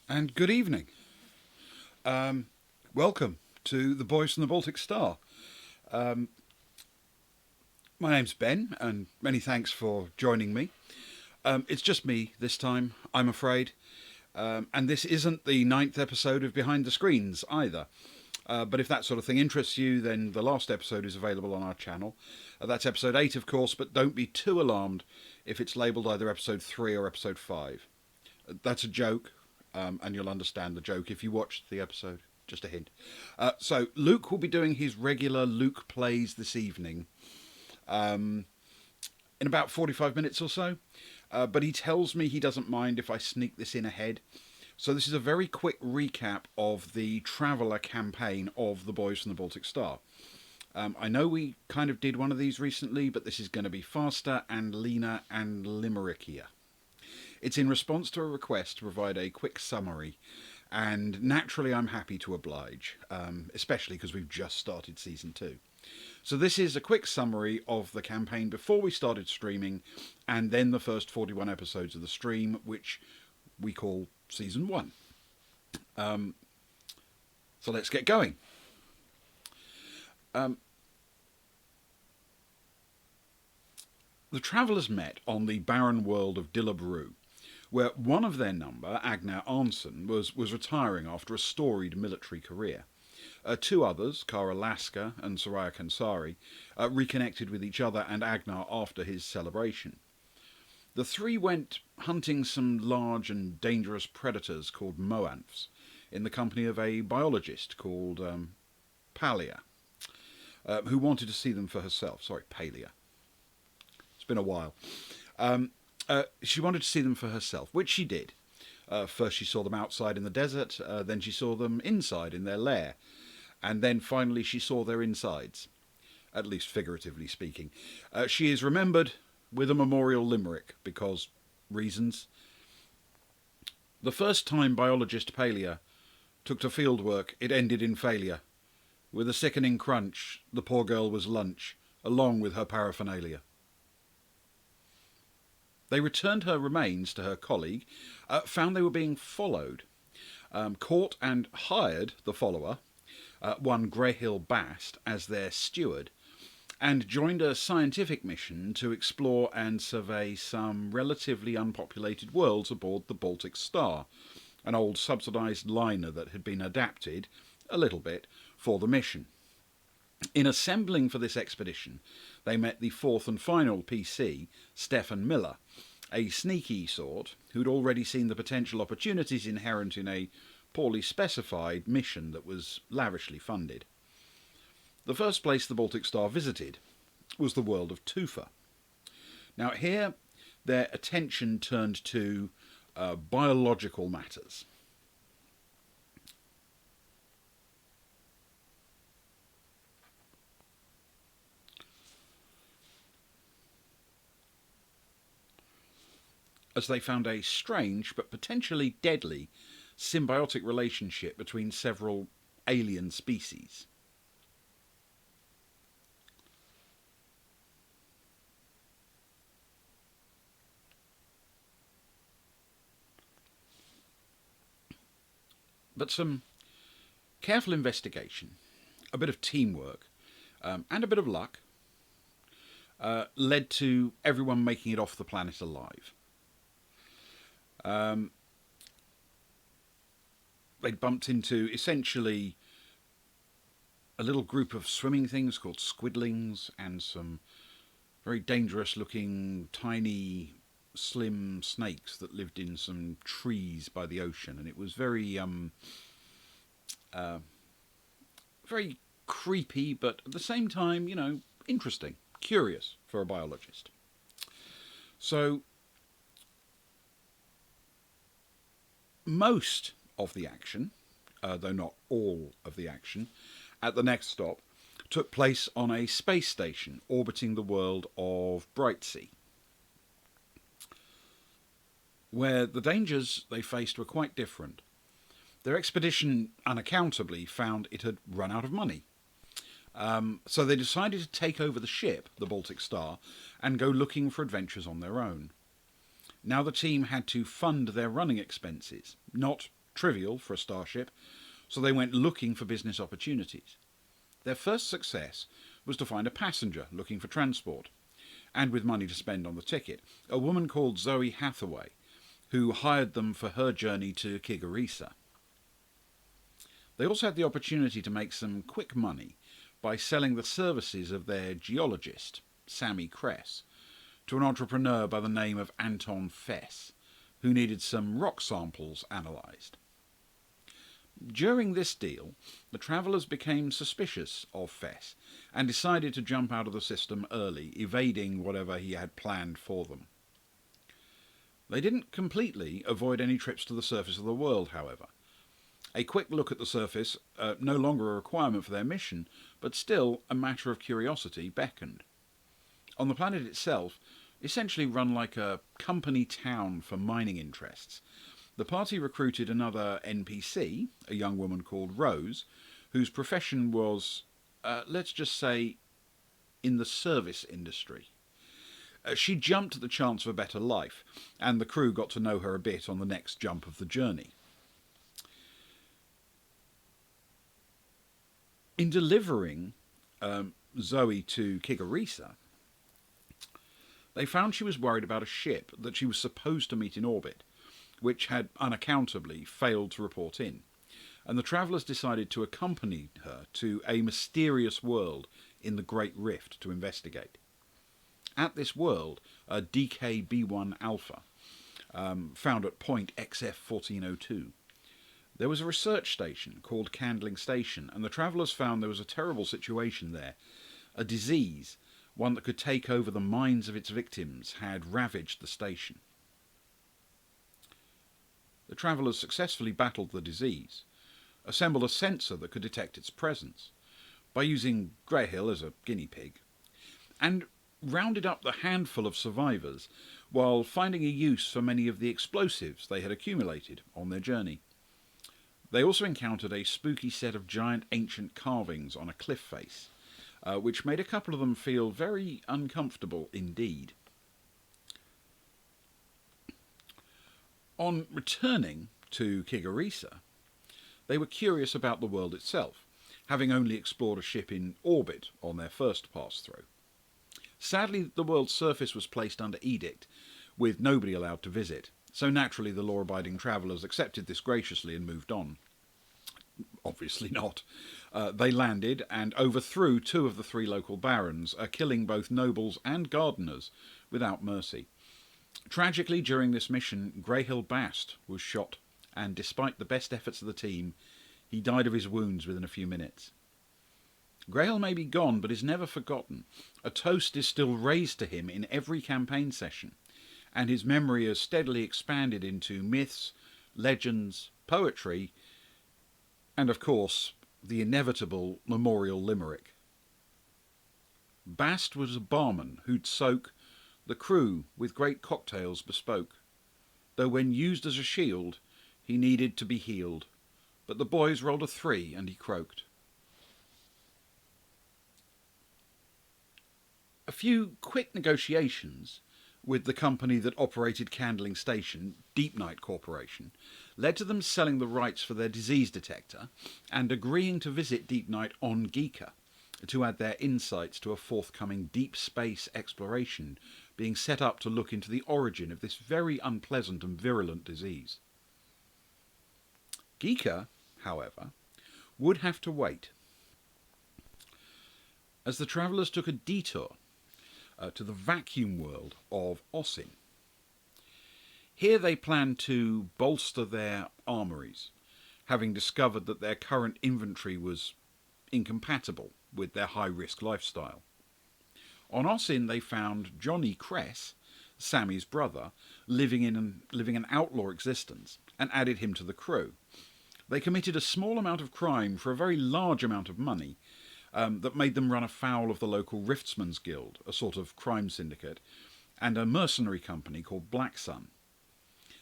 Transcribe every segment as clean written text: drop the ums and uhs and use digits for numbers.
And good evening. Welcome to the Boys from the Baltic Star. My name's Ben, and many thanks for joining me. It's just me this time, I'm afraid. And this isn't the ninth episode of Behind the Screens either. But if that sort of thing interests you, then the last episode is available on our channel. That's episode 8, of course, but don't be too alarmed if it's labelled either episode 3 or episode 5. That's a joke, and you'll understand the joke if you watch the episode. Just a hint. So Luke will be doing his regular Luke Plays this evening in about 45 minutes or so. But he tells me he doesn't mind if I sneak this in ahead. So this is a very quick recap of the Traveller campaign of The Boys from the Baltic Star. I know we kind of did one of these recently, but this is going to be faster and leaner and limerickier. It's in response to a request to provide a quick summary, and naturally I'm happy to oblige, especially because we've just started Season 2. So this is a quick summary of the campaign before we started streaming, and then the first 41 episodes of the stream, which we call Season 1. So let's get going. The travellers met on the barren world of Dillabrew, where one of their number, Agnar Arnson, was retiring after a storied military career. Two others, Kara Laska and Soraya Kansari, reconnected with each other and Agnar after his celebration. The three went hunting some large and dangerous predators called moanths in the company of a biologist called Palia, who wanted to see them for herself. Sorry, Palia. It's been a while. She wanted to see them for herself, which she did. First she saw them outside in the desert, then she saw them inside in their lair, and then finally she saw their insides, at least figuratively speaking. She is remembered with a memorial limerick, because reasons. The first time biologist Palia took to field work, it ended in failure. With a sickening crunch, the poor girl was lunch, along with her paraphernalia. They returned her remains to her colleague, found they were being followed, caught and hired the follower, one Greyhill Bast, as their steward, and joined a scientific mission to explore and survey some relatively unpopulated worlds aboard the Baltic Star, an old subsidised liner that had been adapted, a little bit, for the mission. In assembling for this expedition, they met the fourth and final PC, Stefan Miller, a sneaky sort who'd already seen the potential opportunities inherent in a poorly specified mission that was lavishly funded. The first place the Baltic Star visited was the world of Tufa. Now here, their attention turned to biological matters. As they found a strange but potentially deadly symbiotic relationship between several alien species. But some careful investigation, a bit of teamwork, and a bit of luck led to everyone making it off the planet alive. They'd bumped into essentially a little group of swimming things called squidlings and some very dangerous looking tiny slim snakes that lived in some trees by the ocean, and it was very very creepy, but at the same time, interesting, curious for a biologist. So most of the action, though not all of the action, at the next stop took place on a space station orbiting the world of Brightsea, where the dangers they faced were quite different. Their expedition unaccountably found it had run out of money. So they decided to take over the ship, the Baltic Star, and go looking for adventures on their own. Now the team had to fund their running expenses, not trivial for a starship, so they went looking for business opportunities. Their first success was to find a passenger looking for transport, and with money to spend on the ticket, a woman called Zoe Hathaway, who hired them for her journey to Kigarisa. They also had the opportunity to make some quick money by selling the services of their geologist, Sammy Kress, to an entrepreneur by the name of Anton Fess, who needed some rock samples analysed. During this deal, the travellers became suspicious of Fess and decided to jump out of the system early, evading whatever he had planned for them. They didn't completely avoid any trips to the surface of the world, however. A quick look at the surface, no longer a requirement for their mission, but still a matter of curiosity, beckoned. On the planet itself, essentially run like a company town for mining interests, the party recruited another NPC, a young woman called Rose, whose profession was, let's just say, in the service industry. She jumped at the chance of a better life, and the crew got to know her a bit on the next jump of the journey. In delivering Zoe to Kigarisa, they found she was worried about a ship that she was supposed to meet in orbit, which had unaccountably failed to report in, and the travellers decided to accompany her to a mysterious world in the Great Rift to investigate. At this world, a DKB1 Alpha, found at point XF1402, there was a research station called Candling Station, and the travellers found there was a terrible situation there. A disease, one that could take over the minds of its victims, had ravaged the station. The travellers successfully battled the disease, assembled a sensor that could detect its presence, by using Greyhill as a guinea pig, and rounded up the handful of survivors while finding a use for many of the explosives they had accumulated on their journey. They also encountered a spooky set of giant ancient carvings on a cliff face, which made a couple of them feel very uncomfortable indeed. On returning to Kigarisa, they were curious about the world itself, having only explored a ship in orbit on their first pass-through. Sadly, the world's surface was placed under edict, with nobody allowed to visit, so naturally the law-abiding travellers accepted this graciously and moved on. Obviously not. They landed and overthrew 2 of the 3 local barons, killing both nobles and gardeners without mercy. Tragically, during this mission, Greyhill Bast was shot, and despite the best efforts of the team, he died of his wounds within a few minutes. Greyhill may be gone, but is never forgotten. A toast is still raised to him in every campaign session, and his memory has steadily expanded into myths, legends, poetry, and of course, the inevitable memorial limerick. Bast was a barman who'd soak the crew with great cocktails bespoke, though when used as a shield, he needed to be healed, but the boys rolled a 3 and he croaked. A few quick negotiations with the company that operated Candling Station, Deep Night Corporation, led to them selling the rights for their disease detector and agreeing to visit Deep Night on Geeka to add their insights to a forthcoming deep space exploration being set up to look into the origin of this very unpleasant and virulent disease. Geeka, however, would have to wait, as the travellers took a detour to the vacuum world of Osin. Here they planned to bolster their armories, having discovered that their current inventory was incompatible with their high-risk lifestyle. On Osin they found Johnny Kress, Sammy's brother, living an outlaw existence, and added him to the crew. They committed a small amount of crime for a very large amount of money, that made them run afoul of the local Riftsmen's Guild, a sort of crime syndicate, and a mercenary company called Black Sun.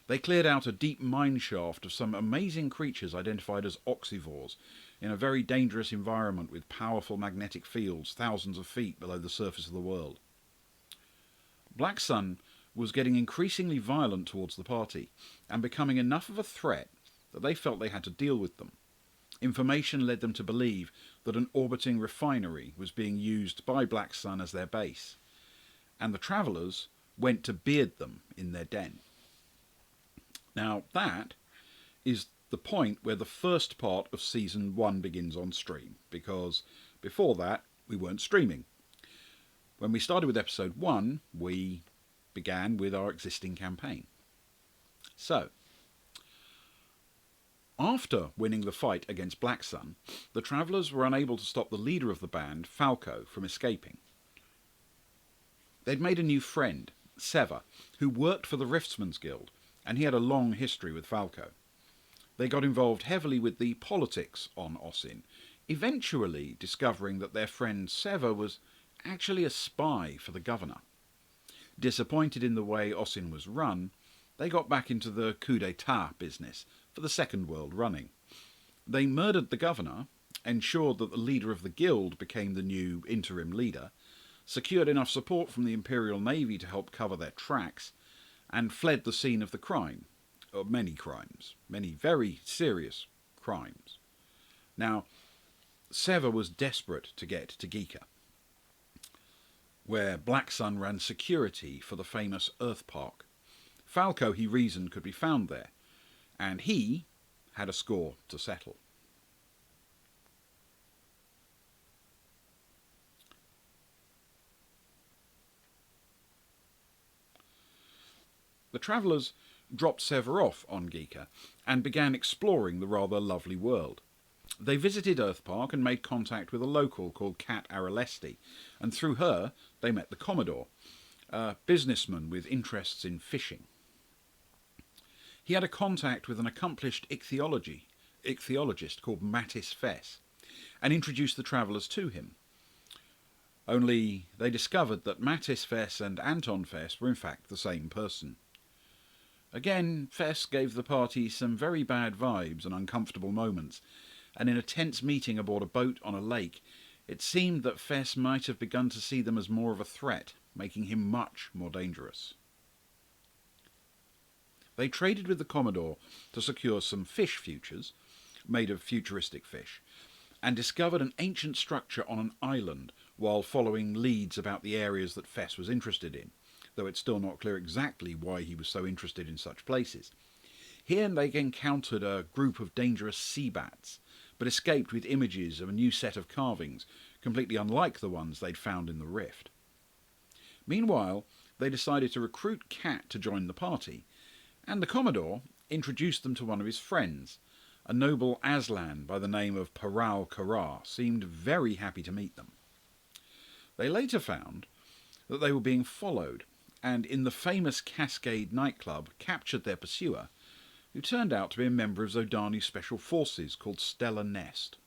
They cleared out a deep mine shaft of some amazing creatures identified as oxivores in a very dangerous environment with powerful magnetic fields thousands of feet below the surface of the world. Black Sun was getting increasingly violent towards the party and becoming enough of a threat that they felt they had to deal with them. Information led them to believe that an orbiting refinery was being used by Black Sun as their base, and the travellers went to beard them in their den. Now that is the point where the first part of Season 1 begins on stream, because before that we weren't streaming. When we started with Episode 1, we began with our existing campaign. So, after winning the fight against Black Sun, the travellers were unable to stop the leader of the band, Falco, from escaping. They'd made a new friend, Sever, who worked for the Riftsmen's Guild, and he had a long history with Falco. They got involved heavily with the politics on Osin, eventually discovering that their friend Sever was actually a spy for the governor. Disappointed in the way Osin was run, they got back into the coup d'etat business for the second world running. They murdered the governor, ensured that the leader of the guild became the new interim leader, secured enough support from the Imperial Navy to help cover their tracks, and fled the scene of the crime, or many crimes, many very serious crimes. Now, Sever was desperate to get to Geeka, where Black Sun ran security for the famous Earth Park. Falco, he reasoned, could be found there, and he had a score to settle. The travellers dropped Sever off on Geeka and began exploring the rather lovely world. They visited Earth Park and made contact with a local called Kat Aralesti, and through her they met the Commodore, a businessman with interests in fishing. He had a contact with an accomplished ichthyologist called Mattis Fess, and introduced the travellers to him. Only they discovered that Mattis Fess and Anton Fess were in fact the same person. Again, Fess gave the party some very bad vibes and uncomfortable moments, and in a tense meeting aboard a boat on a lake, it seemed that Fess might have begun to see them as more of a threat, making him much more dangerous. They traded with the Commodore to secure some fish futures, made of futuristic fish, and discovered an ancient structure on an island while following leads about the areas that Fess was interested in, though it's still not clear exactly why he was so interested in such places. Here they encountered a group of dangerous sea bats, but escaped with images of a new set of carvings, completely unlike the ones they'd found in the rift. Meanwhile, they decided to recruit Kat to join the party, and the Commodore introduced them to one of his friends. A noble Aslan by the name of Paral Karar seemed very happy to meet them. They later found that they were being followed, and in the famous Cascade nightclub captured their pursuer, who turned out to be a member of Zodani's special forces called Stella Nest.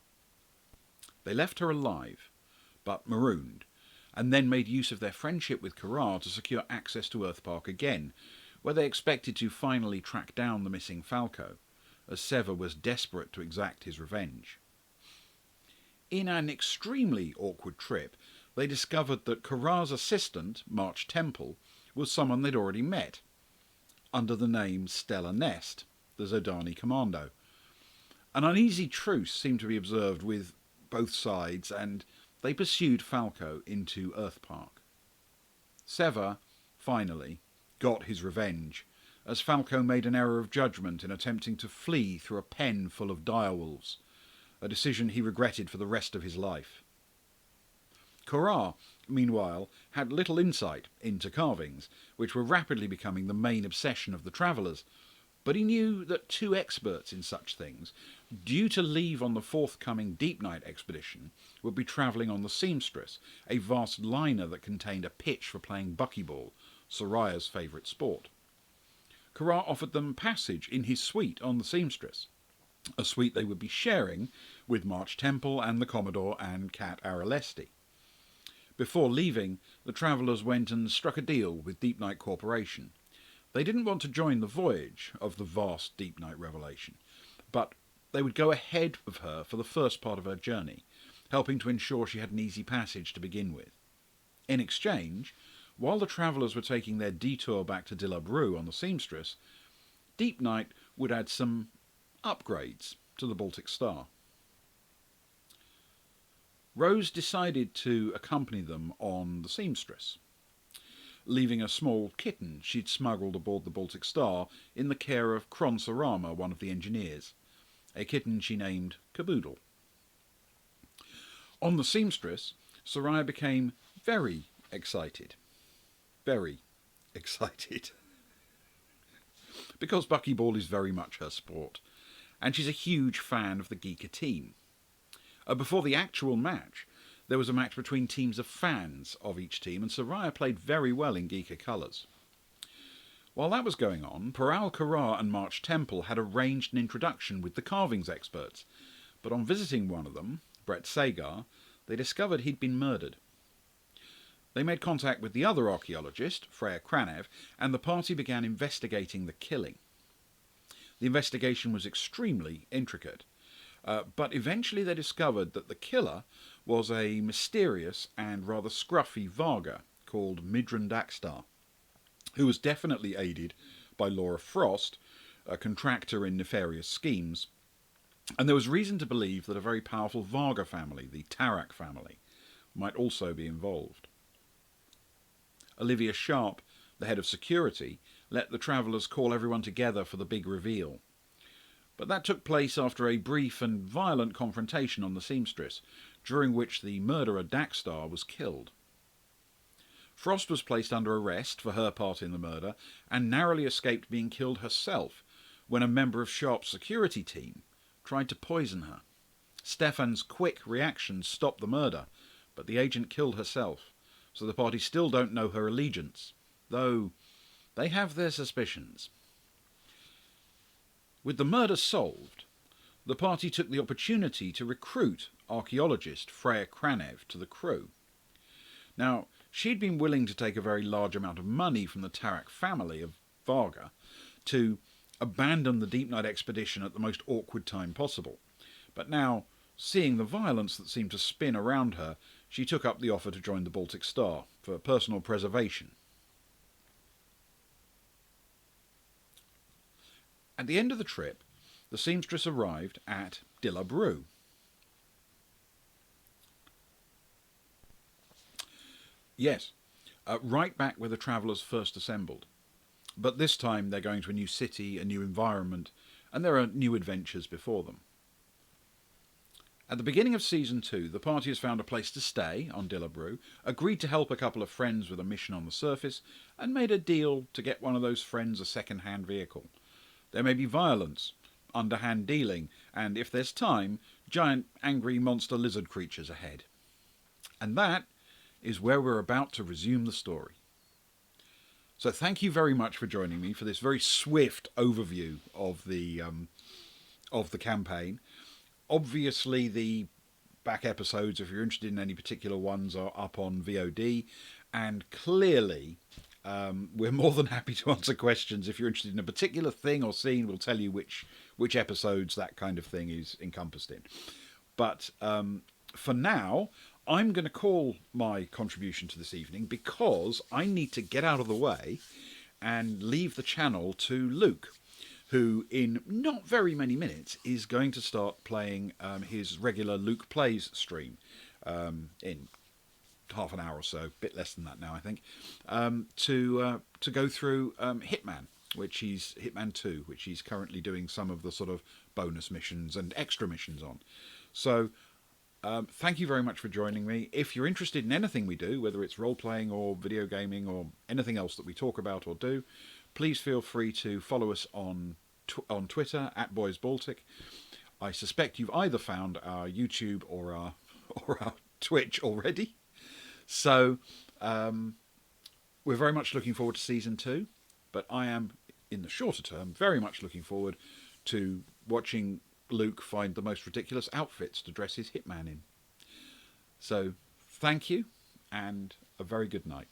They left her alive, but marooned, and then made use of their friendship with Karar to secure access to Earth Park again, where they expected to finally track down the missing Falco, as Sever was desperate to exact his revenge. In an extremely awkward trip, they discovered that Karar's assistant, March Temple, was someone they'd already met, under the name Stella Nest, the Zodani commando. An uneasy truce seemed to be observed with both sides, and they pursued Falco into Earth Park. Sever, finally, got his revenge, as Falco made an error of judgment in attempting to flee through a pen full of direwolves, a decision he regretted for the rest of his life. Karar, meanwhile, had little insight into carvings, which were rapidly becoming the main obsession of the travellers, but he knew that two experts in such things, due to leave on the forthcoming Deep Night expedition, would be travelling on the Seamstress, a vast liner that contained a pitch for playing buckyball, Soraya's favourite sport. Karar offered them passage in his suite on the Seamstress, a suite they would be sharing with March Temple and the Commodore and Kat Aralesti. Before leaving, the travellers went and struck a deal with Deep Night Corporation. They didn't want to join the voyage of the vast Deep Night revelation, but they would go ahead of her for the first part of her journey, helping to ensure she had an easy passage to begin with. In exchange, while the travellers were taking their detour back to Dillabru on the Seamstress, Deep Night would add some upgrades to the Baltic Star. Rose decided to accompany them on the Seamstress, leaving a small kitten she'd smuggled aboard the Baltic Star in the care of Kronsorama, one of the engineers, a kitten she named Caboodle. On the Seamstress, Soraya became very excited. Very excited. Because buckyball is very much her sport, and she's a huge fan of the Geeka team. Before the actual match, there was a match between teams of fans of each team, and Soraya played very well in Geeka colours. While that was going on, Paral Karar and March Temple had arranged an introduction with the carvings experts, but on visiting one of them, Brett Sagar, they discovered he'd been murdered. They made contact with the other archaeologist, Freya Kranev, and the party began investigating the killing. The investigation was extremely intricate, but eventually they discovered that the killer was a mysterious and rather scruffy Varga called Midran Dakstar, who was definitely aided by Laura Frost, a contractor in nefarious schemes, and there was reason to believe that a very powerful Varga family, the Tarak family, might also be involved. Olivia Sharp, the head of security, let the travellers call everyone together for the big reveal. But that took place after a brief and violent confrontation on the Seamstress, during which the murderer Dakstar was killed. Frost was placed under arrest for her part in the murder and narrowly escaped being killed herself when a member of Sharp's security team tried to poison her. Stefan's quick reaction stopped the murder, but the agent killed herself, so the party still don't know her allegiance, though they have their suspicions. With the murder solved, the party took the opportunity to recruit archaeologist Freya Kranev to the crew. Now, she'd been willing to take a very large amount of money from the Tarak family of Varga to abandon the Deep Night expedition at the most awkward time possible. But now, seeing the violence that seemed to spin around her, she took up the offer to join the Baltic Star for personal preservation. At the end of the trip, the Seamstress arrived at Dilla Brew. Yes, right back where the travellers first assembled. But this time they're going to a new city, a new environment, and there are new adventures before them. At the beginning of Season 2, the party has found a place to stay on Dilla Brew, agreed to help a couple of friends with a mission on the surface, and made a deal to get one of those friends a second-hand vehicle. There may be violence, underhand dealing, and, if there's time, giant angry monster lizard creatures ahead. And that is where we're about to resume the story. So thank you very much for joining me for this very swift overview of the campaign. Obviously, the back episodes, if you're interested in any particular ones, are up on VOD, and clearly we're more than happy to answer questions. If you're interested in a particular thing or scene, we'll tell you which episodes that kind of thing is encompassed in. But for now, I'm going to call my contribution to this evening because I need to get out of the way and leave the channel to Luke, who in not very many minutes is going to start playing his regular Luke Plays stream in half an hour or so, a bit less than that now I think, to go through Hitman, Hitman 2, which he's currently doing some of the sort of bonus missions and extra missions on. So thank you very much for joining me. If you're interested in anything we do, whether it's role-playing or video gaming or anything else that we talk about or do, please feel free to follow us on Twitter @BoysBaltic. I suspect you've either found our YouTube or our Twitch already. So we're very much looking forward to Season 2, but I am, in the shorter term, very much looking forward to watching Luke find the most ridiculous outfits to dress his hitman in. So thank you, and a very good night.